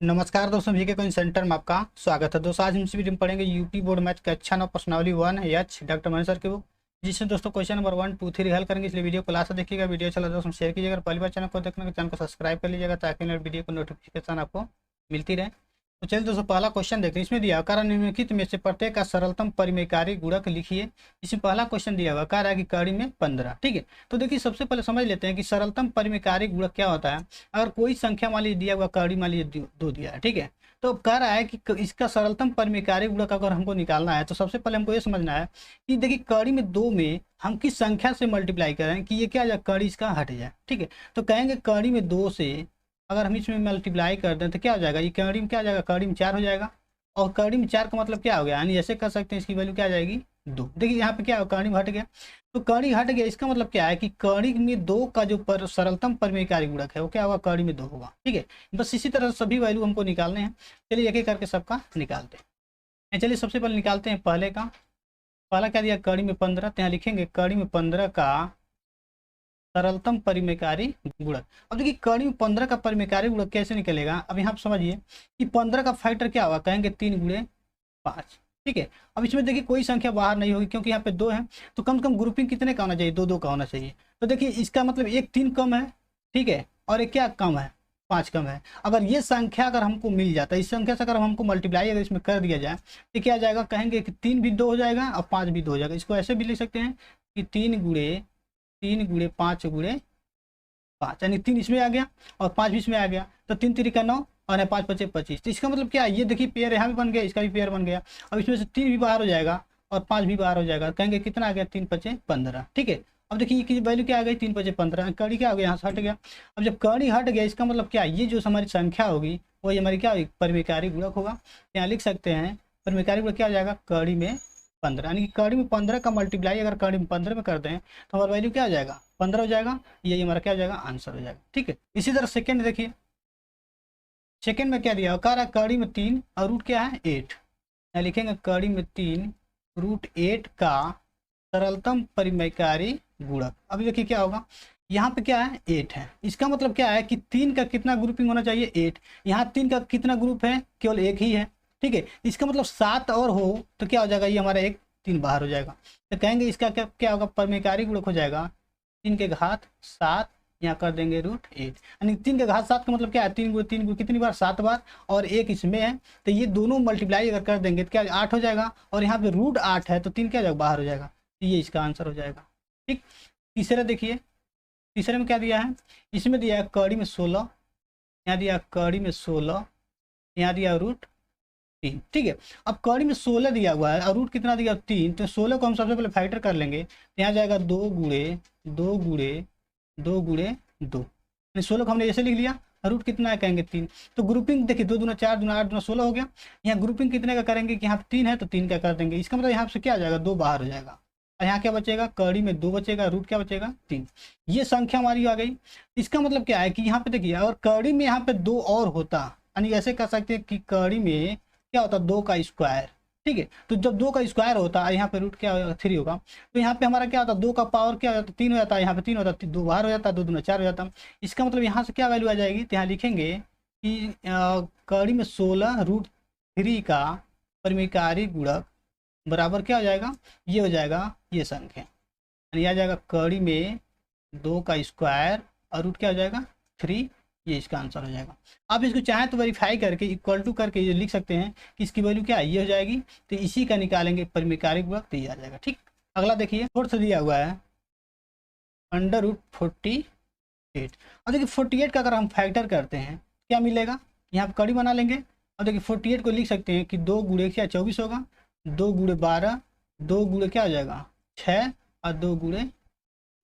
नमस्कार दोस्तों, VK coaching centre में आपका स्वागत है। दोस्तों आज हम इस वीडियो में पढ़ेंगे यूपी बोर्ड मैथ कक्षा 9 प्रश्नावली 1H डॉक्टर महेश सर की बुक, जिसमें दोस्तों क्वेश्चन नंबर 1, 2, 3 हल करेंगे। इसलिए वीडियो को लास्ट देखिएगा। वीडियो चला दोस्तों शेयर कीजिएगा। पहली बार चैनल को देखने के चैनल को सब्सक्राइब कर लीजिएगा ताकि वीडियो को नोटिफिकेशन आपको मिलती रहे। तो चलिए दोस्तों पहला क्वेश्चन देखते हैं। इसमें दिया आकार निम्नलिखित में से प्रत्येक का सरलतम परिमेयकारी गुणक लिखिए। इसमें पहला क्वेश्चन दिया हुआ आकार है कि कड़ी में 15। ठीक है, तो देखिए सबसे पहले समझ लेते हैं कि सरलतम परिमेयकारी गुणक क्या होता है। अगर कोई संख्या मान लीजिए दिया हुआ कड़ी मान लीजिए 2 दिया है, ठीक है, तो अब कह रहा है कि इसका सरलतम परिमेयकारी गुणक अगर हमको निकालना है तो सबसे पहले हमको ये समझना है कि देखिए कड़ी में 2 में हम किस संख्या से मल्टीप्लाई करें कि ये क्या जाए कड़ी इसका हट जाए। ठीक है, तो कहेंगे कड़ी में 2 से अगर हम इसमें मल्टीप्लाई कर दें तो क्या हो जाएगा, ये कड़ी में क्या हो जाएगा, कड़ी में 4 हो जाएगा। और कड़ी में 4 का मतलब क्या हो गया, यानी ऐसे कर सकते हैं इसकी वैल्यू क्या आ जाएगी 2। देखिए यहाँ पे क्या हो, कड़ी में हट गया, तो कड़ी हट गया, इसका मतलब क्या है कि कड़ी में 2 का जो सरलतम परिमेयकारी गुणक है वो क्या होगा, कड़ी में 2 होगा। ठीक है, बस इसी तरह सभी वैल्यू हमको निकालने हैं। चलिए एक एक करके सबका निकालते हैं। चलिए सबसे पहले निकालते हैं पहले का। पहला क्या दिया, कड़ी में 15, तो यहाँ लिखेंगे कड़ी में 15 का सरलतम परिमेयकारी गुणक। अब देखिए कड़ी में 15 का परिमेयकारी गुणक कैसे निकलेगा। अब यहाँ पर समझिए कि 15 का फैक्टर क्या होगा, कहेंगे 3 गुणे 5। ठीक है, अब इसमें देखिए कोई संख्या बाहर नहीं होगी क्योंकि यहाँ पे 2 है, तो कम से कम ग्रुपिंग कितने का होना चाहिए, 2 2 का होना चाहिए। तो देखिए इसका मतलब एक 3 कम है, ठीक है, और एक क्या कम है, 5 कम है। अगर ये संख्या अगर हमको मिल जाता है, इस संख्या से अगर हमको मल्टीप्लाई अगर इसमें कर दिया जाए तो क्या आ जाएगा, कहेंगे कि 3 भी 2 हो जाएगा और 5 भी 2 हो जाएगा। इसको ऐसे भी लिख सकते हैं कि 3 गुणे 5 गुणे 5, यानी 3 इसमें आ गया और 5 भी इसमें आ गया, तो 3 3 9 और 5 5 25। तो इसका मतलब क्या है, ये देखिए पेयर यहाँ भी बन गया, इसका भी पेयर बन गया। अब इसमें से 3 भी बाहर हो जाएगा और 5 भी बाहर हो जाएगा, कहेंगे कितना आ गया, 3 5 15। ठीक है, अब देखिए कि वैल्यू क्या आ गई, 3 5 15। कड़ी क्या हो गया, यहाँ से हट गया। अब जब कड़ी हट गया इसका मतलब क्या, ये जो हमारी संख्या होगी वही हमारी क्या होगी, परिमेयकारी गुणक होगा। यहाँ लिख सकते हैं परिमेयकारी गुणक क्या हो जाएगा, कड़ी में 15, यानी कि कड़ी में 15 का मल्टीप्लाई अगर कड़ी में 15 में कर दें तो हमारा वैल्यू क्या हो जाएगा, 15 हो जाएगा। यही हमारा क्या हो जाएगा, आंसर हो जाएगा। ठीक है, इसी तरह सेकंड देखिए, सेकंड में क्या दिया, कह रहा है कड़ी में 3 और रूट क्या है 8। यहाँ लिखेंगे कड़ी में 3 रूट 8 का सरलतम परिमेयकारी गुणक। अभी देखिए क्या होगा, यहाँ पे क्या है 8 है, इसका मतलब क्या है कि 3 का कितना ग्रुपिंग होना चाहिए 8। यहाँ 3 का कितना ग्रुप है, केवल एक ही है। ठीक है, इसका मतलब 7 और हो तो क्या हो जाएगा, ये हमारा एक 3 बाहर हो जाएगा। तो कहेंगे इसका क्या क्या होगा, परिमेयकारी गुणक हो जाएगा 3 के घात 7, यहाँ कर देंगे रूट 8। यानी 3 के घात 7 का मतलब क्या है, 3 गुणे 3 गुणे कितनी बार, 7 बार, और एक इसमें है, तो ये दोनों मल्टीप्लाई अगर कर देंगे तो क्या 8 हो जाएगा। और यहाँ पे रूट 8 है तो 3 क्या हो जाएगा, बाहर हो जाएगा। तो ये इसका आंसर हो जाएगा। ठीक, तीसरा देखिए, तीसरे में क्या दिया है, इसमें दिया है कड़ी में 16, यहाँ दिया कड़ी में 16, यहाँ दिया रूट 3। ठीक है, अब कड़ी में 16 दिया हुआ है और रूट कितना दिया 3, तो 16 को हम सबसे पहले फैक्टर कर लेंगे, तो यहाँ जाएगा 2 गुणे 2 गुणे 2 गुणे 2, 16 को हमने ऐसे लिख लिया। रूट कितना है, कहेंगे 3। तो ग्रुपिंग देखिए 2 दूना 4 दूना 8 दूना 16 हो गया। यहाँ ग्रुपिंग कितने का करेंगे कि यहाँ 3 है तो 3 का कर देंगे, इसका मतलब यहाँ से क्या आ जाएगा, 2 बाहर हो जाएगा। और यहाँ क्या बचेगा, कड़ी में 2 बचेगा, रूट क्या बचेगा 3। ये संख्या हमारी आ गई। इसका मतलब क्या है कि यहाँ पे देखिए अगर कड़ी में यहाँ पे 2 और होता, यानी ऐसे कर सकते हैं कि कड़ी में क्या होता, 2 का स्क्वायर। ठीक है, तो जब 2 का स्क्वायर होता है यहाँ पे रूट क्या होगा 3 होगा, तो यहाँ पे हमारा क्या होता है, 2 का पावर क्या हो जाता है 3 हो जाता है, यहाँ पे 3 होता है, 2 बाहर हो जाता है, 2 दूना 4 हो जाता है। इसका मतलब यहाँ से क्या वैल्यू आ जाएगी, तो यहाँ लिखेंगे कि कड़ी में 16 रूट 3 का परिमेयकारी गुणक बराबर क्या हो जाएगा, ये हो जाएगा ये संख्या, यानी आ जाएगा कड़ी में 2 का स्क्वायर और रूट क्या हो जाएगा 3। ये इसका आंसर हो जाएगा। आप इसको चाहें तो वेरीफाई करके इक्वल टू करके ये लिख सकते हैं कि इसकी वैल्यू क्या है, ये हो जाएगी। तो इसी का निकालेंगे परिमेयकारी गुणक, तो ये आ जाएगा। ठीक, अगला देखिए फोर्थ दिया हुआ है अंडर रूट 48। और देखिए 48 का अगर हम फैक्टर करते हैं क्या मिलेगा, यहाँ पर कड़ी बना लेंगे। और देखिए 48 को लिख सकते हैं कि 2 गुणे क्या 24 होगा, 2 गुणे 12, 2 गुणे क्या हो जाएगा 6 और 2 गुणे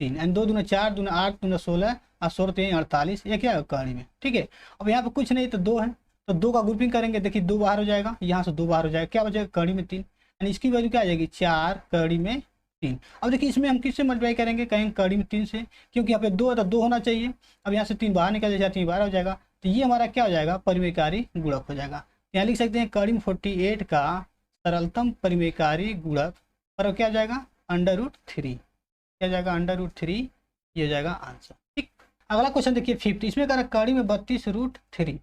3, यानी 2 दूना 4 दूना 8 दूना 16 और 16 3 48, ये क्या है कड़ी में। ठीक है, अब यहाँ पे कुछ नहीं तो 2 है, तो 2 का ग्रुपिंग करेंगे, देखिए 2 बाहर हो जाएगा, यहाँ से 2 बाहर हो जाएगा, क्या बचेगा कड़ी में 3, यानी इसकी वैल्यू क्या आ जाएगी 4 कड़ी में 3। अब देखिए इसमें हम किससे मल्टीप्लाई करेंगे, कहेंगे कड़ी में 3 से, क्योंकि यहाँ पे 2 है तो 2 होना चाहिए। अब यहाँ से 3 बाहर निकल जाए 3 बाहर हो जाएगा, तो ये हमारा क्या हो जाएगा, परिमेयकारी गुणक हो जाएगा। यहाँ लिख सकते हैं कड़ी में 48 का सरलतम परिमेयकारी गुणक और क्या हो जाएगा अंडर रूट 3, क्या जाएगा अंडर रूट 3, ये हो जाएगा आंसर। ठीक, अगला क्वेश्चन देखिए 50, इसमें कह रहा है कड़ी में 32 रूट 3।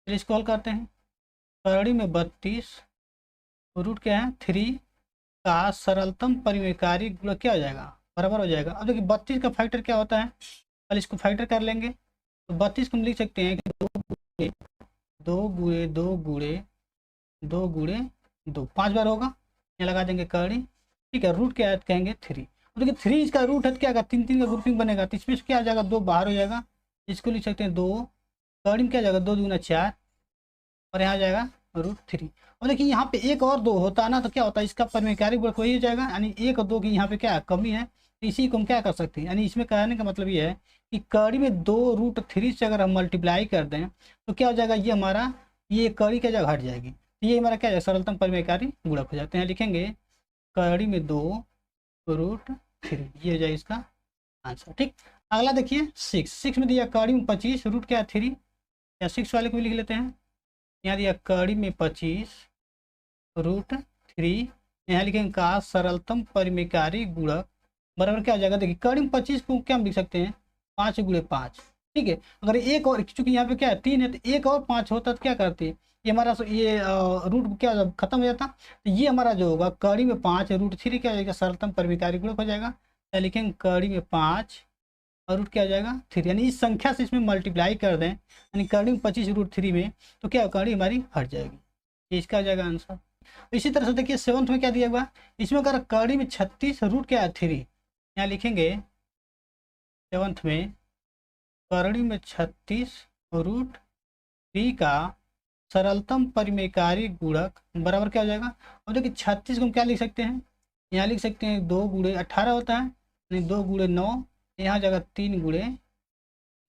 चलिए इसको हल करते हैं। कड़ी में 32 रूट क्या है 3 का सरलतम परिमेयकारी गुणक क्या हो जाएगा, बराबर हो जाएगा। अब देखिए 32 का फैक्टर क्या होता है, पहले इसको फैक्टर कर लेंगे। तो 32 को हम लिख सकते हैं कि 2 गुणे 2 5 बार होगा, यहाँ लगा देंगे कड़ी। ठीक है, रूट क्या है कहेंगे 3। तो देखिए 3 इसका रूट है तो क्या होगा, 3 का ग्रुपिंग बनेगा, तो इसमें क्या आ जाएगा 2 बाहर हो जाएगा। इसको लिख सकते हैं 2 कड़ी में क्या आ जाएगा 2 दूना 4 और यहाँ आ जाएगा √3। और देखिए यहाँ पे 1 और 2 होता ना तो क्या होता है, इसका परिमेयकारी गुणक वही हो जाएगा, यानी 1 और 2 की यहाँ पे क्या कमी है, तो इसी को हम क्या कर सकते हैं, यानी इसमें कहने का मतलब ये है कि कड़ी में 2 √3 से अगर हम मल्टीप्लाई कर दें तो क्या हो जाएगा, ये हमारा ये कड़ी क्या जगह हट जाएगी, तो ये हमारा क्या है सरलतम परिमेयकारी गुणक हो जाते हैं। लिखेंगे कड़ी में 2 √3, ये हो जाएगा इसका आंसर। ठीक, अगला देखिए 6 में दिया कड़ी में 25 रूट क्या है 3, या 6 वाले को भी लिख लेते हैं। यहाँ दिया कड़ी में 25 √3, यहाँ लिखेंगे का सरलतम परिमेयकारी गुणक बराबर क्या हो जाएगा, देखिए कड़ी में 25 को क्या हम लिख सकते हैं 5 गुणे 5। ठीक है, अगर एक और चूंकि यहाँ पे क्या है 3 है तो एक और 5 होता तो क्या करते हैं, ये हमारा ये रूट क्या खत्म हो जाता, तो ये हमारा जो होगा कड़ी में 5 √3 क्या हो जाएगा सरलतम परिमेयकारी गुणक हो जाएगा। तो लिखेंगे कड़ी में 5 और रूट क्या आ जाएगा 3, यानी इस संख्या से इसमें मल्टीप्लाई कर दें, यानी कड़ी में 25 √3 में, तो क्या कड़ी हमारी हट जाएगी, ये इसका आ जाएगा आंसर। इसी तरह से देखिए 7th में क्या दिया हुआ, इसमें अगर कड़ी में 36 रूट क्या है 3, यहाँ लिखेंगे 7th में कड़ी में 36 √3 का सरलतम परिमेयकारी गुणक बराबर क्या हो जाएगा। अब देखिए 36 को हम क्या लिख सकते हैं, यहाँ लिख सकते हैं 2 गुणे 18 होता है, यानी 2 गुणे 9, यहाँ जगह 3 गुणे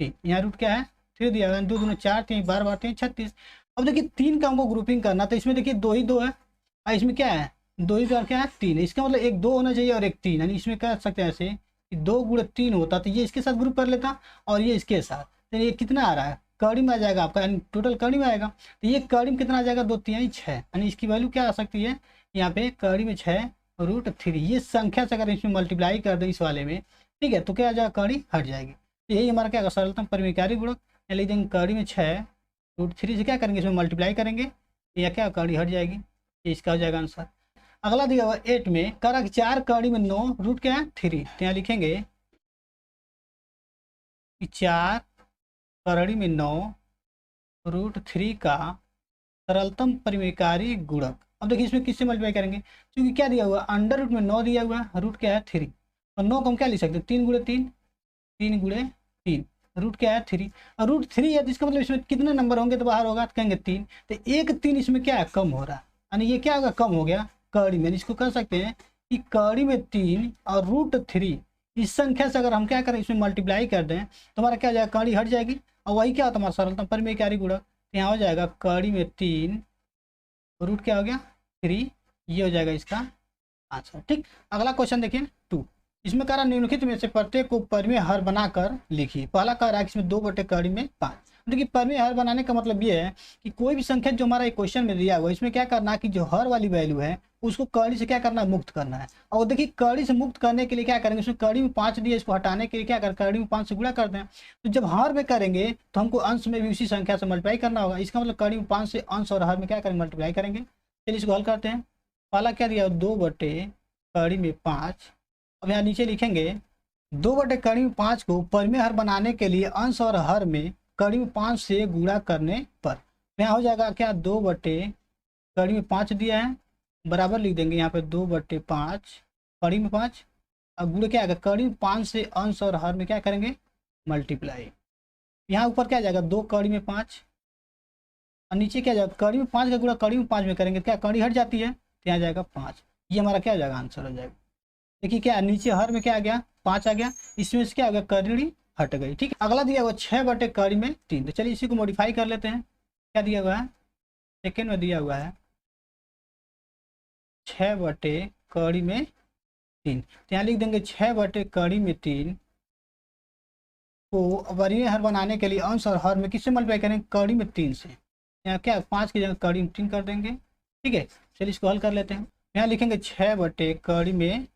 3, यहाँ रूट क्या है 3 दिया हुआ है, 2 दूना 4 3 बार बार 36। अब देखिए 3 का हमको ग्रुपिंग करना, तो इसमें देखिए 2 ही 2 है और इसमें क्या है 2 ही 2 क्या है 3 है, इसका मतलब एक 2 होना चाहिए और एक 3, यानी इसमें कह सकते हैं ऐसे कि 2 गुणे 3 होता तो ये इसके साथ ग्रुप कर लेता और ये इसके साथ, तो ये कितना आ रहा है कड़ी में आ जाएगा आपका, यानी टोटल कड़ी में आएगा, तो ये कड़ी में कितना आ जाएगा 2 3 6, यानी इसकी वैल्यू क्या आ सकती है यहाँ पे कड़ी में 6 √3। ये संख्या से अगर इसमें मल्टीप्लाई कर दें इस वाले में, ठीक है, तो क्या आ जाएगा कड़ी हट जाएगी। तो यही हमारा क्या सरलतम परिमेयकारी गुणक, लिख देंगे कड़ी में 6 √3 से क्या करेंगे इसमें मल्टीप्लाई करेंगे, या क्या कड़ी हट जाएगी, ये इसका हो जाएगा आंसर। अगला दिया हुआ 8 में करा 4 कड़ी में 9 रूट क्या है 3, तो यहाँ लिखेंगे कि 4 कड़ी में 9 √3 का सरलतम परिमेयकारी गुणक। अब देखिए इसमें किससे मल्टीप्लाई करेंगे, क्योंकि क्या दिया हुआ अंडर रूट में 9 दिया हुआ है, रूट क्या है 3, और 9 को हम क्या लिख सकते हैं 3 गुणे 3 3 गुणे 3, रूट क्या है 3, और √3 है तो इसका मतलब इसमें कितने नंबर होंगे तो बाहर होगा तो कहेंगे 3, तो एक 3 इसमें क्या है कम हो रहा है, यानी ये क्या होगा कम हो गया कड़ी में। इसको कह सकते हैं कि कड़ी में 3 और √3 इस संख्या से अगर हम क्या करें इसमें मल्टीप्लाई कर दें तो हमारा क्या हो जाएगा कड़ी हट जाएगी, और वही क्या होता है हमारा सरलतम परिमेयकारी गुणक। तो यहाँ हो जाएगा कड़ी में 3 रूट क्या हो गया 3, ये हो जाएगा इसका आंसर। ठीक, अगला क्वेश्चन देखिए 2, इसमें कह रहा निम्नलिखित में से प्रत्येक को परिमेय हर बनाकर लिखिए। पहला कह रहा है इसमें 2 बटे कड़ी में 5। देखिए परिमेय हर बनाने का मतलब ये है कि कोई भी संख्या जो हमारा एक क्वेश्चन में दिया हुआ है इसमें क्या करना है कि जो हर वाली वैल्यू है उसको कड़ी से क्या करना है मुक्त करना है। और देखिए कड़ी से मुक्त करने के लिए क्या करेंगे, इसमें कड़ी में 5 दिया, इसको हटाने के लिए क्या करें कड़ी में 5 से गुणा कर दें, तो जब हर में करेंगे तो हमको अंश में भी उसी संख्या से मल्टीप्लाई करना होगा। इसका मतलब कड़ी में 5 से अंश और हर में क्या करेंगे मल्टीप्लाई करेंगे। चलिए इसको हल करते हैं। पहला क्या दिया 2 बटे कड़ी में 5, अब यहाँ नीचे लिखेंगे 2 बटे कड़ी में 5 को परिमेय हर बनाने के लिए अंश और हर में कड़ी में 5 से गुणा करने पर यहाँ हो जाएगा क्या 2 बटे कड़ी में 5 दिया है बराबर लिख देंगे यहाँ पे 2 बटे 5 कड़ी में 5, अब गुणा क्या आएगा कड़ी में 5 से अंश और हर में क्या करेंगे मल्टीप्लाई। यहाँ ऊपर क्या जाएगा 2 कड़ी में 5 और नीचे क्या जाएगा कड़ी में 5 का गुणा कड़ी में 5 में करेंगे क्या कड़ी हट जाती है, तो यहाँ जाएगा 5, ये हमारा क्या जाएगा आंसर हो जाएगा। देखिए क्या नीचे हर में क्या आ गया 5 आ गया, इसमें से क्या आ गया कड़ी हट गई। ठीक है, अगला दिया हुआ 6 बटे कड़ी में 3, तो चलिए इसी को मॉडिफाई कर लेते हैं। क्या दिया हुआ है सेकेंड में दिया हुआ है 6 बटे कड़ी में 3, तो यहाँ लिख देंगे 6 बटे कड़ी में 3 को परिमेय हर बनाने के लिए अंश और हर में किससे मल्टीप्लाई करेंगे कड़ी में 3 से, यहाँ क्या 5 की जगह कड़ी में 3 कर देंगे। ठीक है, चलिए इसको हल कर लेते हैं। यहाँ लिखेंगे 6 बटे कड़ी में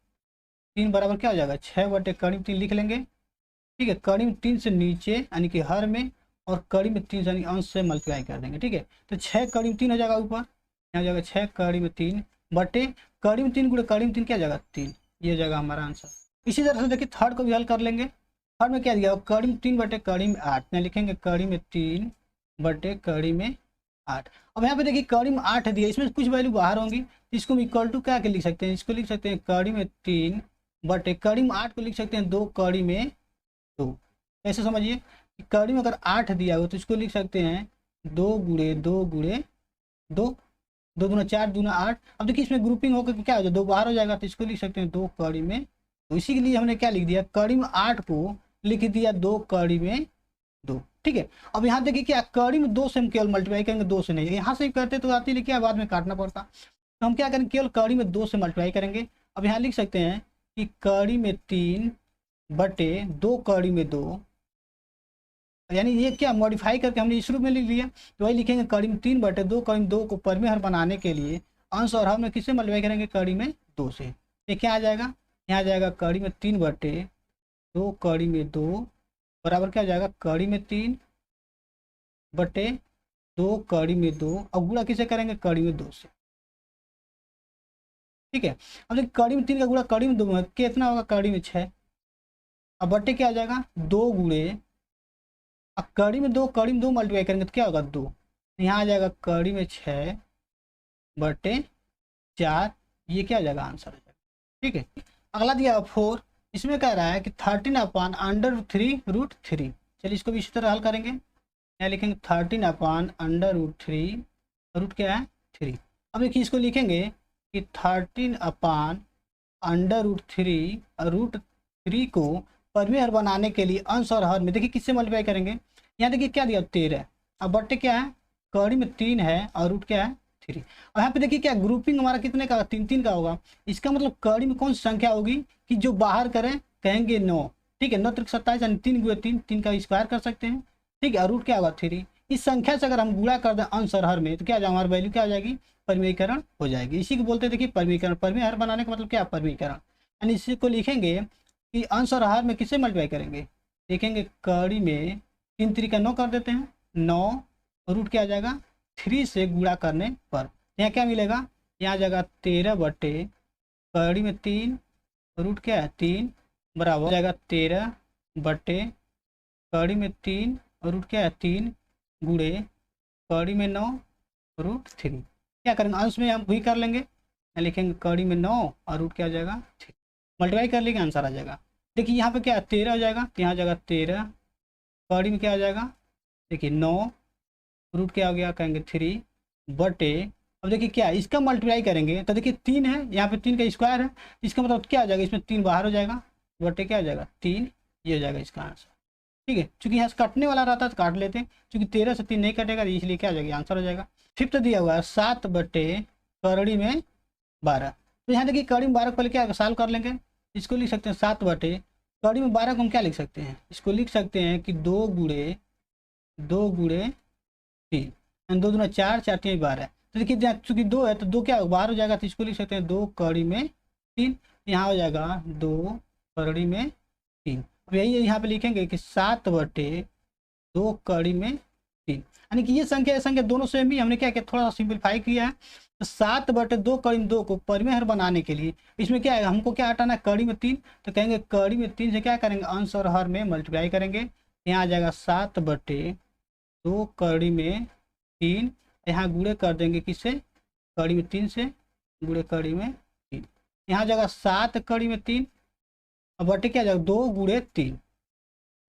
3 बराबर क्या हो जाएगा 6 बटे कड़ी में 3 लिख लेंगे। ठीक है, कड़ी में 3 से नीचे यानी कि हर में और कड़ी में 3 यानी अंश से मल्टीप्लाई कर देंगे। ठीक है, तो 6 कड़ी में 3 हो जाएगा ऊपर, यहाँ जाएगा 6 कड़ी में 3 बटे कड़ी में 3 गुणे कड़ी में 3 क्या जाएगा 3, ये जाएगा हमारा आंसर। इसी तरह से देखिए थर्ड को भी हल कर लेंगे। थर्ड में क्या दिया कड़ी में 3 बटे कड़ी में 8, यहाँ लिखेंगे कड़ी में 3 बटे कड़ी में 8। अब यहाँ पे देखिए कड़ी में 8 दिया, इसमें कुछ वैल्यू बाहर होंगी, इसको हम इक्वल टू क्या के लिख सकते हैं, इसको लिख सकते हैं कड़ी में 3 बटे कड़ी में 8 को लिख सकते हैं 2 कड़ी में 2। ऐसे समझिए कि कड़ी में अगर 8 दिया हो तो इसको लिख सकते हैं 2 गुणे 2 गुणे 2, 2 दूना 4 दूना 8। अब देखिए इसमें ग्रुपिंग होकर क्या हो जाए 2 बाहर हो जाएगा, तो इसको लिख सकते हैं 2 कड़ी में। तो इसी के लिए हमने क्या लिख दिया कड़ी में 8 को लिख दिया 2 कड़ी में 2। ठीक है, अब यहाँ देखिए क्या कड़ी में 2 से हम केवल मल्टीप्लाई करेंगे, 2 से नहीं, यहाँ से करते तो आती लेकिन बाद में काटना पड़ता, तो हम क्या करेंगे केवल कड़ी में 2 से मल्टीप्लाई करेंगे। अब यहाँ लिख सकते हैं कि कड़ी में 3 बटे 2 कड़ी में 2, यानी ये क्या मॉडिफाई करके हमने इस रूप में लिख लिया, तो वही लिखेंगे कड़ी में 3 बटे 2 कड़ी में 2 को परमे हर बनाने के लिए अंश और हर में किससे मल्टीप्लाई करेंगे कड़ी में 2 से। ये क्या आ जाएगा, यहाँ आ जाएगा कड़ी में 3 बटे 2 कड़ी में 2 बराबर क्या आ जाएगा कड़ी में 3 बटे 2 कड़ी में 2, अब गुणा किसे करेंगे कड़ी में 2 से। ठीक है, अब देखिए कड़ी में 3 का गुणा कड़ी में 2 में कितना होगा कड़ी में 6, अब बटे क्या आ जाएगा 2 गुणे, अब कड़ी में 2 कड़ी में 2 मल्टीप्लाई करेंगे तो क्या होगा 2, यहाँ आ जाएगा कड़ी में 6 बटे 4, ये क्या आ जाएगा आंसर आ जाएगा। ठीक है, अगला दिया 4, इसमें कह रहा है कि 13/√3√3। चलिए इसको भी इसी तरह हल करेंगे, यहाँ लिखेंगे 13/√3, रूट क्या है 3। अब देखिए इसको लिखेंगे कि 13/√3 को परमे हर बनाने के लिए अंश और हर में देखिए किससे मल्टीप्लाई करेंगे, यहाँ देखिए क्या दिया 13, अब बट्टे क्या है कड़ी में 3 है और रूट क्या है 3। और यहाँ पे देखिए क्या ग्रुपिंग हमारा कितने का 3 का होगा, इसका मतलब कड़ी में कौन सी संख्या होगी कि जो बाहर करें कहेंगे 9। ठीक है, 9 त्रिक 27 यानी 3 गुणे 3, 3 का स्क्वायर कर सकते हैं। ठीक है, और रूट क्या होगा 3। इस संख्या से अगर हम गुणा कर दें अंश और हर में तो क्या आ जाएगा हमारी वैल्यू क्या आ जाएगी परिमेयीकरण हो जाएगी। इसी को बोलते हैं देखिए परिमेयीकरण, परमे हर बनाने का मतलब क्या परिमेयीकरण, यानी इसी को लिखेंगे कि अंश और हर में किससे मल्टीप्लाई करेंगे, देखेंगे कड़ी में 3 3 का 9 कर देते हैं 9, रूट क्या आ जाएगा 3 से गुणा करने पर यहाँ क्या मिलेगा, यहाँ आ जाएगा 13 बटे कड़ी में 3 रूट क्या है 3 बराबर हो जाएगा 13 बटे कड़ी में 3 रूट क्या है 3 गुणे कड़ी में 9 रूट 3। क्या करेंगे अंश में हम वही कर लेंगे, यहाँ लिखेंगे कड़ी में 9 और रूट क्या आ जाएगा 3, मल्टीप्लाई कर लेंगे आंसर आ जाएगा। देखिए यहाँ पे क्या 13 हो जाएगा, तो यहाँ आ जाएगा 13 कड़ी में क्या आ जाएगा देखिए 9 रूट क्या हो गया कहेंगे 3 बटे, अब देखिए क्या इसका मल्टीप्लाई करेंगे तो देखिए 3 है, यहाँ पे 3 का स्क्वायर है, इसका मतलब क्या आ जाएगा इसमें 3 बाहर हो जाएगा बटे क्या आ जाएगा 3, ये हो जाएगा इसका आंसर। ठीक है, चूंकि यहाँ से कटने वाला रहता है तो काट लेते हैं, चूंकि 13 से 3 नहीं कटेगा इसलिए क्या आ जाएगा आंसर हो जाएगा। फिफ्थ दिया हुआ है 7 बटे कड़ी में 12, तो यहाँ देखिए कड़ी में 12 को पहले क्या सॉल्व कर लेंगे, इसको लिख सकते हैं 7 बटे कड़ी में 12 को हम क्या लिख सकते हैं, इसको लिख सकते हैं कि 2 गुणे 3, 2 दूना 4 4 3 12, तो देखिए चूंकि 2 है तो 2 क्या बाहर हो जाएगा, तो इसको लिख सकते हैं 2 कड़ी में 3, यहाँ हो जाएगा 2 कड़ी में 3। अब यही यहाँ पे लिखेंगे कि 7 बटे 2 कड़ी में 3, यानी कि ये संख्या दोनों सेम ही, हमने क्या किया थोड़ा सा सिंप्लीफाई किया है। तो 7 बटे 2 कड़ी में 2 को परिमेय हर बनाने के लिए इसमें क्या है हमको क्या हटाना है कड़ी में 3, तो कहेंगे कड़ी में 3 से क्या करेंगे अंश और हर में मल्टीप्लाई करेंगे, यहाँ आ जाएगा 7 बटे 2 कड़ी में 3, यहाँ गुणे कर देंगे किससे कड़ी में 3 से, गुणे कड़ी में 3, यहाँ जाएगा 7 कड़ी में 3 और बटे क्या जाएगा 2 गुणे 3,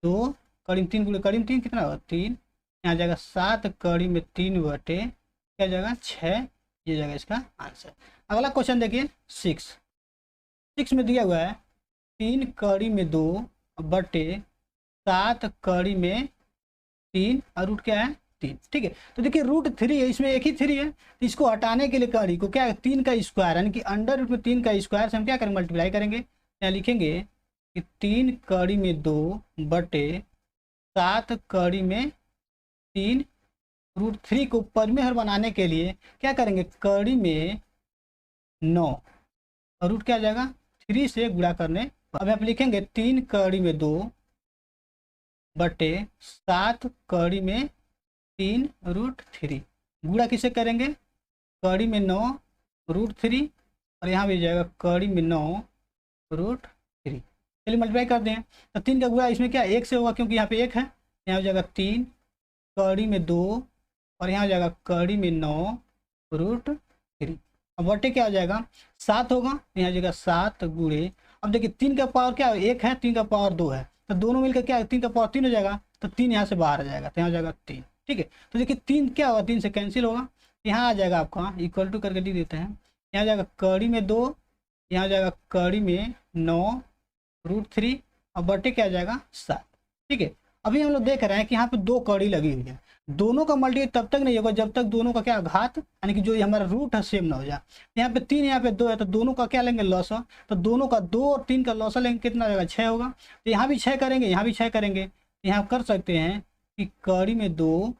2 कड़ी में 3 गुणे कड़ी में 3 कितना होगा 3, यहाँ जाएगा 7 कड़ी में 3 बटे क्या जाएगा 6, ये जाएगा इसका आंसर। अगला क्वेश्चन देखिए 6 में दिया हुआ है 3 कड़ी में 2 बटे 7 कड़ी में 3 और रूट क्या है 3। ठीक है, तो देखिए रूट 3 है, इसमें एक ही 3 है, तो इसको हटाने के लिए कड़ी को क्या है 3 का स्क्वायर, यानी कि अंडर रूट में 3 का स्क्वायर से हम क्या करेंगे मल्टीप्लाई करेंगे, यहाँ लिखेंगे कि 3 कड़ी में 2 बटे 7 कड़ी में 3 रूट 3 को परिमेय हर बनाने के लिए क्या करेंगे कड़ी में 9 और रूट क्या आ जाएगा 3 से गुणा करने। अब यहाँ पे लिखेंगे 3 कड़ी में 2 बटे 7 कड़ी में 3√3। गुणा किसे करेंगे, कड़ी में 9√3 और यहाँ भी जाएगा कड़ी में 9√3। चलिए मल्टीप्लाई कर दें, तो 3 का गुणा इसमें क्या 1 से होगा, क्योंकि यहाँ पे 1 है। यहाँ हो जाएगा 3 कड़ी में 2 और यहाँ हो जाएगा कड़ी में 9√3। अब बटे क्या हो जाएगा 7 होगा, यहाँ हो जाएगा 7 गुणे, अब देखिए 3 का पावर क्या है 1 है, 3 का पावर 2 है, तो दोनों मिलकर क्या है 3 का पावर 3 हो जाएगा, तो 3 यहाँ से बाहर आ जाएगा, तो यहाँ हो जाएगा 3। ठीक है, तो देखिए 3 क्या होगा 3 से कैंसिल होगा, यहाँ आ जाएगा आपका इक्वल टू करके लिख देते हैं। यहाँ जाएगा कड़ी में 2, यहाँ जाएगा कड़ी में 9√3 और बटे क्या आ जाएगा 7। ठीक है, अभी हम लोग देख रहे हैं कि यहाँ पे 2 कड़ी लगी हुई है, दोनों का मल्टीप्लाई तब तक नहीं होगा जब तक दोनों का क्या घात यानी कि जो हमारा रूट है सेम ना हो जाए। यहाँ पे 3 यहाँ पे 2 है, तो दोनों का क्या लेंगे लॉसा, तो दोनों का 2 और 3 का लॉसा लेंगे, कितना रहेगा 6 होगा। तो यहाँ भी 6 करेंगे, यहाँ भी 6 करेंगे, यहाँ कर सकते हैं कि कड़ी में 2,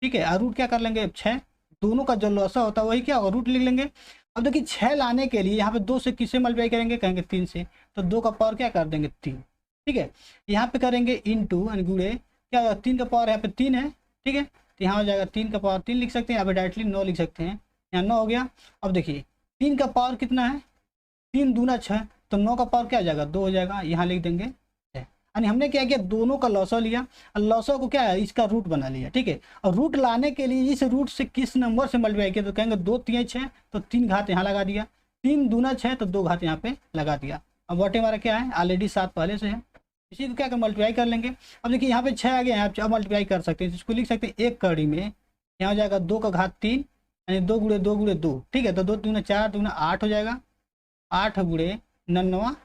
ठीक है, और रूट क्या कर लेंगे 6, दोनों का जो लॉसा होता है वही क्या होगा रूट लिख लेंगे। अब देखिए 6 लाने के लिए यहाँ पे 2 से किससे मल्टीप्लाई करेंगे, कहेंगे 3 से, तो 2 का पावर क्या कर देंगे 3। ठीक है, यहाँ पे करेंगे इनटू गुणे, क्या होगा 3 का पावर यहाँ पे 3 है। ठीक है, तो यहाँ हो जाएगा 3 का पावर 3 लिख सकते हैं, यहाँ पे डायरेक्टली 9 लिख सकते हैं, यहाँ 9 हो गया। अब देखिए 3 का पावर कितना है 3 दूना 6, तो 9 का पावर क्या आ जाएगा 2 हो जाएगा, यहाँ लिख देंगे 6। यानी हमने क्या किया दोनों का लॉसा लिया और लॉसा को क्या है इसका रूट बना लिया। ठीक है, और रूट लाने के लिए इस रूट से किस नंबर से मल्टीप्लाई किया, तो कहेंगे 2 3 6, तो 3 घात यहाँ लगा दिया, 3 दूना 6 तो 2 घात यहाँ पे लगा दिया। अब बटे हमारा क्या है ऑलरेडी 7 पहले से है, इसी को क्या कर मल्टीप्लाई कर लेंगे। अब देखिए यहाँ पे 6 आ गया, यहाँ पे अब मल्टीप्लाई कर सकते हैं, इसको लिख सकते हैं 1 कड़ी में, यहाँ हो जाएगा 2 का घात 3 यानी 2 गुणे 2 गुणे 2। ठीक है, तो 2 दूना 4 दूना 8 हो जाएगा, 8 गुणे 9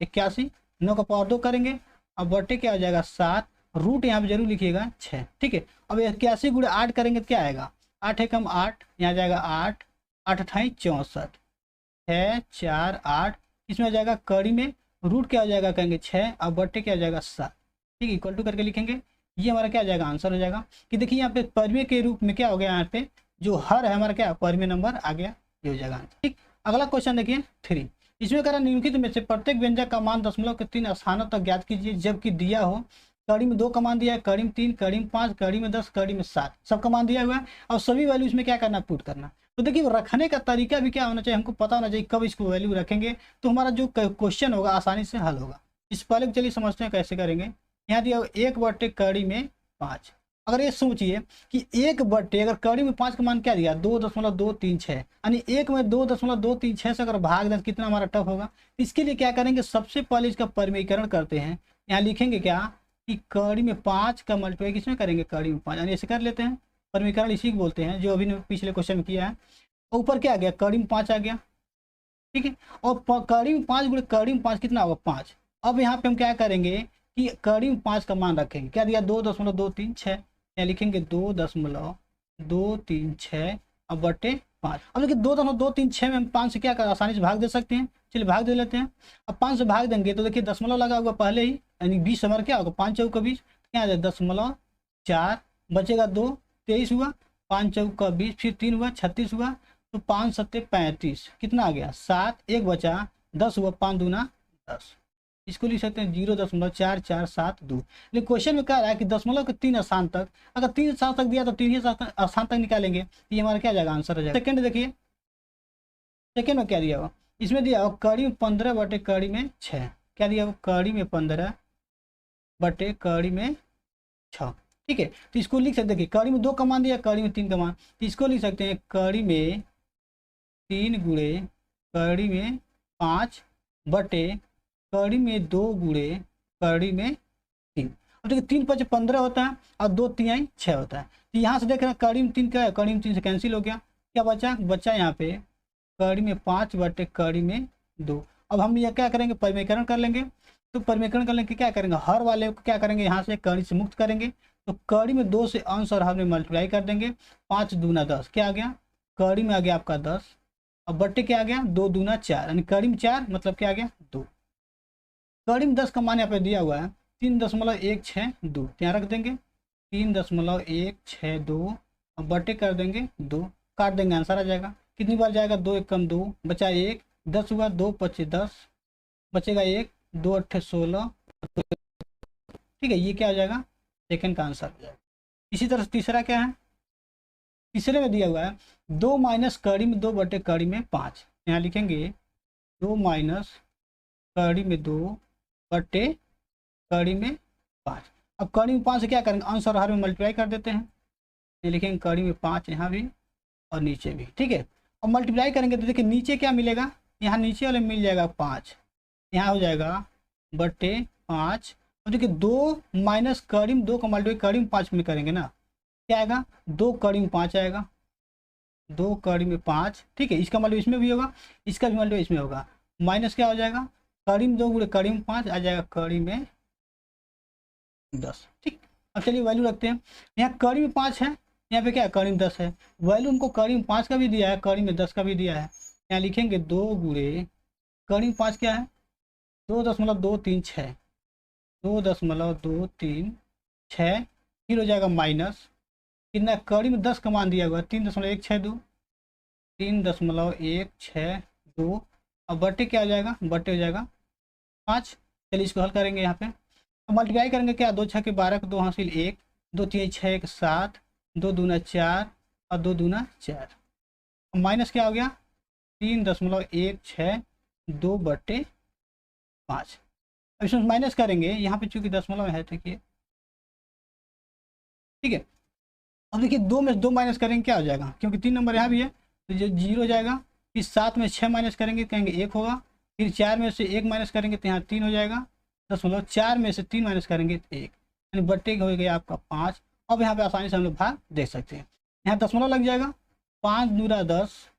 81, 9 का पावर 2 करेंगे, अब बटे क्या हो जाएगा 7, रूट यहाँ पे जरूर लिखिएगा 6। ठीक है, अब 81 गुणे 8 करेंगे तो क्या आएगा 8 है कम 8, यहाँ जाएगा 8 8 अठाई 64, 6 4 8, इसमें आ जाएगा कड़ी में रूट क्या हो जाएगा कहेंगे 6, अब बटे क्या हो जाएगा 7। ठीक है, इक्वल टू करके लिखेंगे, ये हमारा क्या हो जाएगा आंसर हो जाएगा। कि देखिए यहाँ पे परिमेय के रूप में क्या हो गया, यहाँ पे जो हर है हमारा क्या परिमेय नंबर आ गया, ये हो जाएगा आंसर। ठीक, अगला क्वेश्चन देखिए 3, इसमें कह रहा निम्नलिखित में से प्रत्येक व्यंजक का मान दशमलव के 3 स्थानों तक ज्ञात कीजिए, जबकि दिया हो कड़ी में 2 का मान दिया है, कड़ी में 3, कड़ी में 5, कड़ी में 10, कड़ी में 7, सबका मान दिया हुआ है, और सभी वैल्यू इसमें क्या करना पुट करना। तो देखिए रखने का तरीका भी क्या होना चाहिए, हमको पता होना चाहिए कब इसको वैल्यू रखेंगे, तो हमारा जो क्वेश्चन होगा आसानी से हल होगा। इस पहले चलिए समझते हैं कैसे करेंगे। यहाँ दिया 1 बटे कड़ी में 5, अगर ये सोचिए कि 1 बटे अगर कड़ी में 5 का मान क्या दिया 2.236, यानी 1 में 2.236 से अगर भाग दें कितना हमारा टफ होगा। इसके लिए क्या करेंगे सबसे पहले इसका परिमेयीकरण करते हैं, यहाँ लिखेंगे क्या कि कड़ी में 5 का मल्टीप्लाई किसमें करेंगे कड़ी में 5, यानी ऐसे कर लेते हैं, परिमेयीकरण इसी को बोलते हैं जो अभी पिछले क्वेश्चन में किया है। ऊपर क्या आ गया कड़ी में 5 आ गया, ठीक है, और कड़ी में 5 गुणे कड़ी में 5 कितना होगा 5। अब यहाँ पे हम क्या करेंगे कि कड़ी में 5 का मान रखेंगे, क्या दिया 2.236, यहाँ लिखेंगे 2.236 अब बटे 5। अब देखिए 2.236 में हम 5 से क्या कर आसानी से भाग दे सकते हैं, चलिए भाग दे लेते हैं। अब 5 से भाग देंगे तो देखिए दशमलव लगा हुआ पहले ही, यानी 20 हमारा क्या होगा 5 चौक का 20, क्या आ जाए 0.4 बचेगा 2, 23 हुआ, 5 चौक का 20, फिर 3 हुआ 36 हुआ, तो 5 सत्ते 35, कितना आ गया 7, 1 बचा 10 हुआ, 5 दूना 10, इसको लिख सकते हैं 0.4472। लेकिन क्वेश्चन में कह रहा है कि दशमलव के 3 स्थान तक, अगर 3 स्थान तक दिया तो 3 ही स्थान तक निकालेंगे, ये हमारा क्या जाएगा आंसर हो जाएगा। सेकंड देखिए, सेकंड में क्या दिया हुआ, इसमें दिया हुआ कड़ी में 15 बटे कड़ी में 6, क्या दिया हुआ कड़ी में 15 बटे कड़ी में 6। ठीक है, तो इसको लिख सकते हैं कड़ी में 2 का मान दिया, कड़ी में 3 का मान, तो इसको लिख सकते हैं कड़ी में 3 गुणे कड़ी में 5 बटे कड़ी में 2 गुणे कड़ी में 3। अब देखिए 3 5 15 होता है और 2 3 6 होता है, तो यहाँ से देख रहे हैं कड़ी में 3 क्या है, कड़ी में 3 से कैंसिल हो गया, क्या बचा यहाँ पे कड़ी में 5 बटे कड़ी में 2। अब हम यह क्या करेंगे परिमेयीकरण कर लेंगे, तो परिमेयीकरण करने के क्या करेंगे हर वाले को क्या करेंगे यहाँ से कड़ी से मुक्त करेंगे, तो कड़ी में 2 से अंश और हर में मल्टीप्लाई कर देंगे, 5 दूना 10, क्या आ गया कड़ी में आ गया आपका 10, अब बट्टे क्या आ गया 2 दूना 4, यानी कड़ी में 4 मतलब क्या आ गया 2। कड़ी में 10 का मान यहाँ पे दिया हुआ है 3.162, यहाँ रख देंगे 3.162, अब बटे कर देंगे 2, काट देंगे आंसर आ जाएगा, कितनी बार जाएगा 2 1 कम 2 बचा 1, 10 हुआ 2 5 10 बचेगा 1, 2 8 16, ठीक है, ये क्या हो जाएगा, सेकंड का आंसर हो जाएगा। इसी तरह से तीसरा क्या है, तीसरे में दिया हुआ है 2 माइनस कड़ी में 2 बटे कड़ी में 5। यहाँ लिखेंगे 2 माइनस कड़ी में 2 बटे कड़ी में 5। अब कड़ी में 5 से क्या करेंगे, अंश और हर में मल्टीप्लाई कर देते हैं। ये लिखेंगे कड़ी में 5 यहाँ भी और नीचे भी, ठीक है। अब मल्टीप्लाई करेंगे तो देखिए नीचे क्या मिलेगा, यहाँ नीचे वाले मिल जाएगा 5, यहाँ हो जाएगा बटे 5। और देखिए 2 माइनस कड़ी में 2 का मल्टीप्लाई कड़ी में 5 में करेंगे ना, क्या आएगा, 2 कड़ी में 5 आएगा, 2 कड़ी में 5, ठीक है। इसका मल्टीप्लाई इसमें भी होगा, इसका भी मल्टीप्लाई इसमें होगा, माइनस क्या हो जाएगा, कड़ी में 2 गुणे कड़ी में 5 आ जाएगा कड़ी में 10, ठीक। अब चलिए वैल्यू रखते हैं, यहाँ कड़ी में 5 है, यहाँ पे क्या है, कड़ी में 10 है। वैल्यू उनको कड़ी में 5 का भी दिया है, कड़ी में 10 का भी दिया है। यहाँ लिखेंगे 2 गुणे कड़ी में 5 क्या है, 2.236, 2.236, फिर हो जाएगा माइनस कितना, कड़ी में 10 का मान दिया हुआ 3.162, 3.162। अब बटे क्या हो जाएगा, बटे हो जाएगा 5। चलिए इसको हल करेंगे यहाँ पे, अब मल्टीप्लाई करेंगे क्या, 2 छः के 12 को 2 हासिल 1, 2 3 6 1 7, 2 दूना 4 और 2 दूना 4। अब माइनस क्या हो गया, 3.162 बटे 5। अब इसमें माइनस करेंगे, यहाँ पे चूंकि दशमलव है, देखिए, ठीक है। अब देखिए 2 में 2 माइनस करेंगे क्या हो जाएगा, क्योंकि 3 नंबर यहाँ भी है तो जो 0 हो जाएगा। फिर 7 में 6 माइनस करेंगे कहेंगे 1 होगा, फिर 4 में से 1 माइनस करेंगे तो यहाँ 3 हो जाएगा, 4 में से 3 माइनस करेंगे तो 1, यानी बट्टे हो गया आपका 5। अब यहाँ पे आसानी से हम लोग भाग देख सकते हैं, यहाँ दशमलव लग जाएगा, 5 दूना 10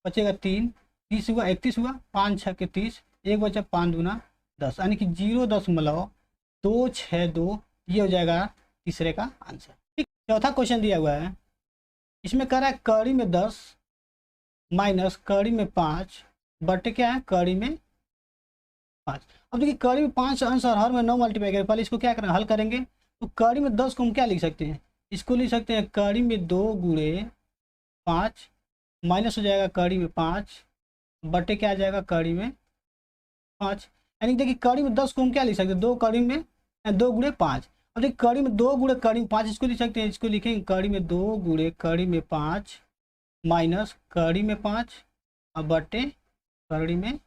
बचेगा 3, 30 हुआ 31 हुआ, 5 6 के 30, 1 बचा 5 दूना 10, यानी कि 0.262 ये हो जाएगा तीसरे का आंसर, ठीक। चौथा क्वेश्चन दिया हुआ है, इसमें कह रहा है कड़ी में 10 माइनस कड़ी में 5 बटे क्या है, कड़ी में 5। अब देखिए कड़ी में 5 अंश और हर में 9 मल्टीप्लाई करें, पहले इसको क्या करें, हल करेंगे। तो कड़ी में 10 को हम क्या लिख सकते हैं, इसको लिख सकते हैं कड़ी में 2 गुणे 5 माइनस हो जाएगा कड़ी में 5 बटे क्या आ जाएगा, कड़ी में 5। यानी देखिए कड़ी में 10 को हम क्या लिख सकते हैं, 2 कड़ी में 2 गुणे 5। अब देखिए कड़ी में 2 गुणे कड़ी में 5 इसको लिख सकते हैं, इसको लिखेंगे कड़ी में 2 गुणे कड़ी में 5 माइनस कड़ी में 5 और बटे कड़ी में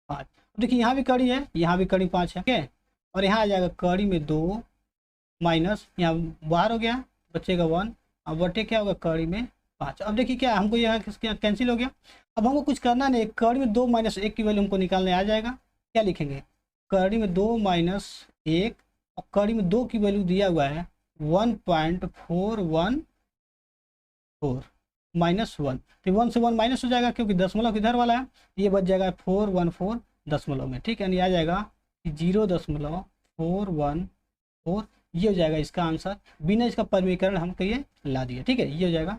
5। देखिए यहाँ भी कड़ी है, यहाँ भी कड़ी 5 है, ठीक है। और यहाँ आ जाएगा कड़ी में 2 माइनस, यहाँ बाहर हो गया बचेगा 1 और बटे क्या होगा, कड़ी में 5। अब देखिए क्या हमको यहाँ कैंसिल हो गया। अब हमको कुछ करना नहीं, कड़ी में 2 माइनस 1 की वैल्यू हमको निकालने आ जाएगा। क्या लिखेंगे, कड़ी में 2 माइनस 1 और कड़ी में 2 की वैल्यू दिया हुआ है 1.414 माइनस 1, तो 1 से 1 माइनस हो जाएगा क्योंकि दशमलव किधर वाला है, ये बच जाएगा 414 दशमलव में, ठीक है। यानी आ जाएगा 0.414, ये हो जाएगा इसका आंसर, बिना इसका परिमीकरण हम कहिए ला दिए, ठीक है, ये हो जाएगा।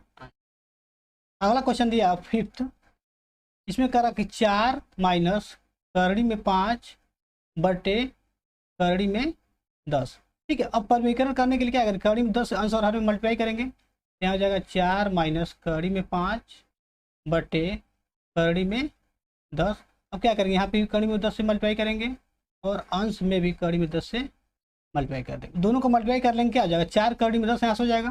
अगला क्वेश्चन दिया 5th, इसमें करा कि 4 माइनस करड़ी में 5 बटे करड़ी में 10, ठीक है। अब परिमीकरण करने के लिए क्या करें, करड़ी में 10 अंश और हर में मल्टीप्लाई करेंगे, यहाँ हो जाएगा 4 माइनस करड़ी में 5 बटे करड़ी में 10। अब क्या करेंगे, यहाँ पे भी करड़ी में 10 से मल्टीप्लाई करेंगे और अंश में भी करड़ी में 10 से मल्टीप्लाई कर देंगे, दोनों को मल्टीप्लाई कर लेंगे, क्या हो जाएगा 4 करड़ी में 10 यहाँ से हो जाएगा,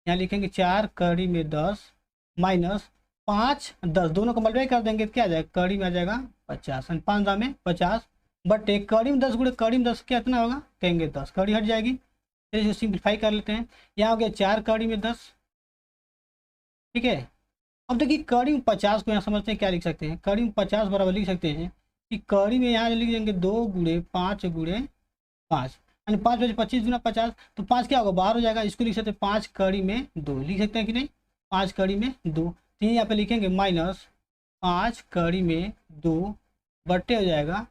यहाँ लिखेंगे 4 करड़ी में 10 माइनस 5 10, दोनों को मल्टीप्लाई कर देंगे तो क्या आ जाएगा, कड़ी में आ जाएगा 50, 5 में 50 बटे कड़ी में 10 गुणे कड़ी में 10 कितना होगा, कहेंगे 10, कड़ी हट जाएगी, फिर इसको सिंप्लीफाई कर लेते हैं। यहाँ हो गया 4 कड़ी में 10, ठीक है। अब देखिए कड़ी में 50 को यहाँ समझते हैं क्या लिख सकते हैं, कड़ी में 50 बराबर लिख सकते हैं कि कड़ी में यहाँ लिख देंगे 2 गुणे 5 गुणे 5, यानी 5 बजे 25 गुना 50, तो 5 क्या होगा, बाहर हो जाएगा, इसको लिख सकते हैं 5 कड़ी में 2 लिख सकते हैं कि नहीं, 5 कड़ी में 2, तो यहाँ पे लिखेंगे माइनस 5 कड़ी में 2 बट्टे हो जाएगा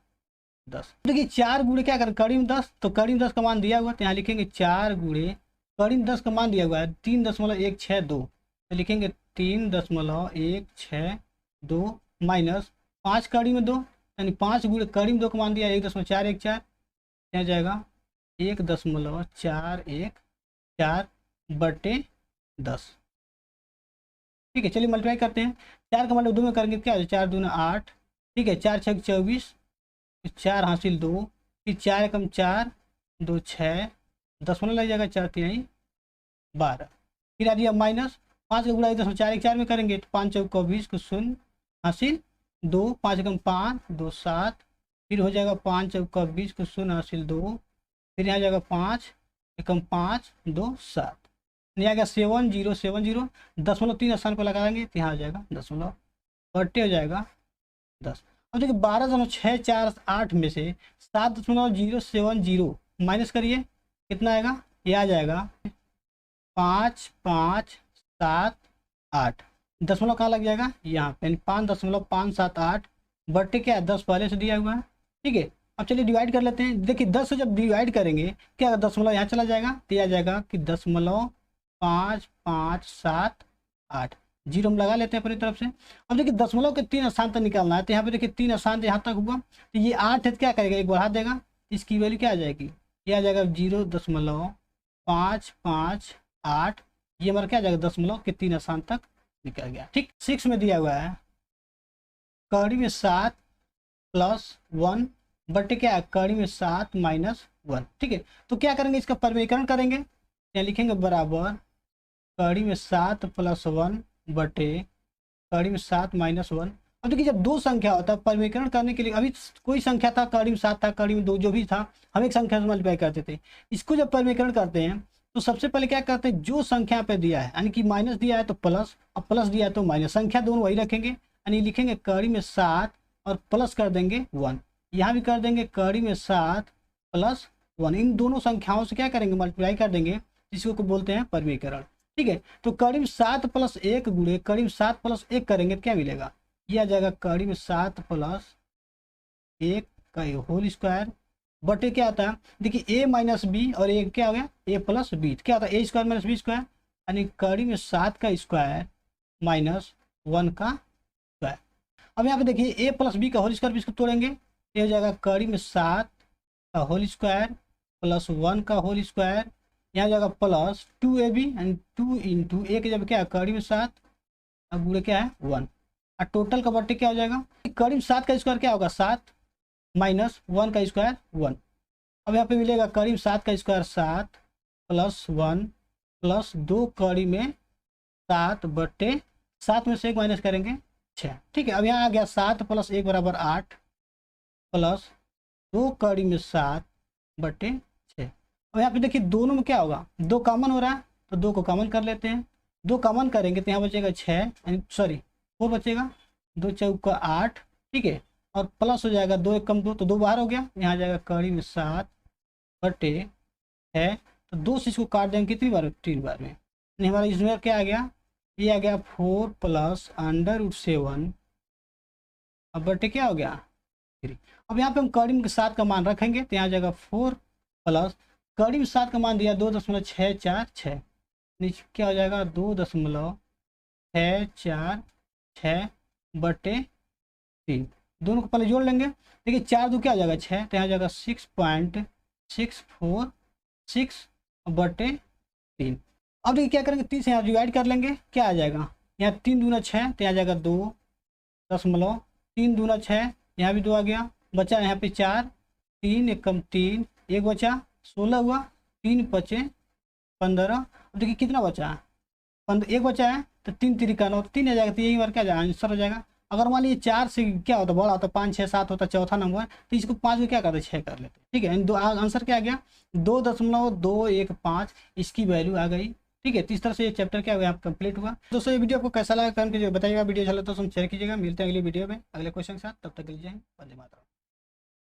10। देखिए 4 गुणे क्या करें, कड़ी में 10, तो कड़ी में 10 का मान दिया हुआ, तो यहाँ लिखेंगे 4 गुणे कड़ी में 10 का मान दिया हुआ है 3.162, तो लिखेंगे 3.162 माइनस 5 कड़ी में 2, यानी 5 गुणे कड़ी में 2 का मान दिया 1.414, क्या जाएगा 1.414 बटे 10, ठीक है। चलिए मल्टीप्लाई करते हैं, 4 का मतलब 2 में करेंगे क्या है, 4 दूना 8, ठीक है, 4 6 24, 4 हासिल 2, फिर 4 एकम 4 2 6 दशमलव लग जाएगा, 4 3 12। फिर आ दिया माइनस 5 का गुणा 4 1 4 में करेंगे तो 5 चौका 20 को शून्य हासिल 2, 5 एकम 5 2 7। फिर हो जाएगा 5 चौका 20 को शून्य हासिल 2। फिर यहाँ जाएगा 5 एकम 5 2 7। नहीं आ गया 7 0 7 0। 0.3 स्थान पर लगाएंगे तो यहाँ आ जाएगा दशमलव, बट्टे हो जाएगा 10। अब देखिए 12.648 में से 7.070 माइनस करिए, कितना आएगा? ये आ जाएगा 5 5 7 8। दशमलव कहाँ लग जाएगा? यहाँ पे 5.578 बट्टे क्या है 10 पहले से दिया हुआ है। ठीक है, अब चलिए डिवाइड कर लेते हैं। देखिए 10 से जब डिवाइड करेंगे क्या दशमलव यहाँ चला जाएगा तो आ जाएगा कि 0.557 जीरो हम लगा लेते हैं अपनी तरफ से। अब देखिए दशमलव के 3 स्थान तक निकालना है तो यहाँ पे देखिए 3 स्थान यहाँ तक हुआ तो ये 8 है तो क्या करेगा, एक बढ़ा देगा, इसकी वैल्यू क्या आ जाएगी? ये आ जाएगा 0.558। ये हमारा क्या आ जाएगा? दशमलव के 3 स्थान तक निकल गया। ठीक, 6 में दिया हुआ है कड़ी में 7 + 1 बटे क्या है कड़ी में 7 - 1। ठीक है, तो क्या करेंगे? इसका परिमेयकरण करेंगे। यहाँ लिखेंगे बराबर कड़ी में 7 + 1 बटे कड़ी में 7 - 1। अब देखिए जब दो संख्या होता है परिमेयकरण करने के लिए, अभी कोई संख्या था कड़ी में 7 था कड़ी में 2 जो भी था, हम एक संख्या से मल्टीप्लाई करते थे। इसको जब परिमेयकरण करते हैं तो सबसे पहले क्या करते हैं, जो संख्या पे दिया है यानी कि माइनस दिया है तो प्लस, और प्लस दिया है तो माइनस, संख्या दोनों वही रखेंगे। यानी लिखेंगे कड़ी में 7 और प्लस कर देंगे 1। यहाँ भी कर देंगे कड़ी में 7 + 1। इन दोनों संख्याओं से क्या करेंगे? मल्टीप्लाई कर देंगे, जिसको बोलते हैं परिमेयकरण। ठीक है, तो कड़ी में 7 + 1 गुणे कड़ी में 7 + 1 करेंगे तो क्या मिलेगा? यह आ जाएगा कड़ी में 7 + 1 का होल स्क्वायर बटे क्या आता है? देखिए a - b और a क्या हो गया? a + b। क्या होता है? a² - b² यानी कड़ी में 7 का स्क्वायर माइनस 1 का स्क्वायर। अब यहाँ पे देखिए a + b का होल स्क्वायर भी इसको तोड़ेंगे, ये हो जाएगा कड़ी में 7 का होल स्क्वायर प्लस 1 का होल स्क्वायर। यहाँ जाएगा प्लस 2ab एंड 2 × a के जब क्या है कड़ी में 7 अब गुणे क्या है 1, और टोटल का बट्टे क्या हो जाएगा? कड़ी में 7 का स्क्वायर क्या होगा? 7 - 1 का स्क्वायर 1। अब यहाँ पे मिलेगा कड़ी में 7 का स्क्वायर 7 + 1 प्लस 2 कड़ी में 7 बट्टे 7 में से 1 माइनस करेंगे 6। ठीक है, अब यहाँ आ गया 7 + 1 = 8 प्लस 2 कड़ी में 7 बट्टे 6। अब यहाँ पे देखिए दोनों में क्या होगा? 2 कॉमन हो रहा है तो 2 को कॉमन कर लेते हैं। 2 कॉमन करेंगे तो यहाँ बचेगा 6 सॉरी 4 बचेगा, 2 चौका 8। ठीक है, और प्लस हो जाएगा 2 1 कम 2 तो 2 बाहर हो गया। यहाँ जाएगा कड़ी में 7 बटे 6, तो 2 से इसको काट देंगे कितनी बार? 3 बार में। हमारा इसमें क्या आ गया? ये आ गया 4 + √7 अब बटे क्या हो गया 3। अब यहाँ पे हम कड़ी में 7 का मान रखेंगे तो यहाँ जाएगा 4 प्लस कड़ी में 7 का मान दिया 2.646, नीचे क्या हो जाएगा 2.646 बटे 3। दोनों को पहले जोड़ लेंगे। देखिए 4 2 क्या हो जाएगा 6, तो यहाँ जाएगा 6.646 बटे 3। अब देखिए क्या करेंगे 3 से यहाँ डिवाइड कर लेंगे, क्या आ जाएगा? यहाँ 3 दूना 6 तो यहाँ जाएगा 2.3 दूना 6, यहाँ भी 2 आ गया, बचा यहाँ पे 4, 3 1 कम 3 1 बचा 16 हुआ, 3 बचे 15। अब देखिए कितना बचा है? 1 बचा है तो 3 3 का 9 तो 3 आ जाएगा, तो यही बार क्या जाएगा आंसर हो जाएगा। अगर मान लीजिए 4 से क्या होता बड़ा होता 5 6 7 होता चौथा नंबर, तो इसको 5 में क्या करते 6 कर लेते। ठीक है, आंसर क्या आ गया 2.215, इसकी वैल्यू आ गई। ठीक है, तो इस तरह से ये चैप्टर क्या हुआ कंप्लीट हुआ। दोस्तों ये वीडियो आपको कैसा लगा कमेंट कीजिए, बताइएगा। वीडियो अच्छा लगा तो शेयर कीजिएगा। मिलते हैं अगली वीडियो में अगले क्वेश्चन के साथ, तब तक के लिए जय हिंद, वंदे मातरम।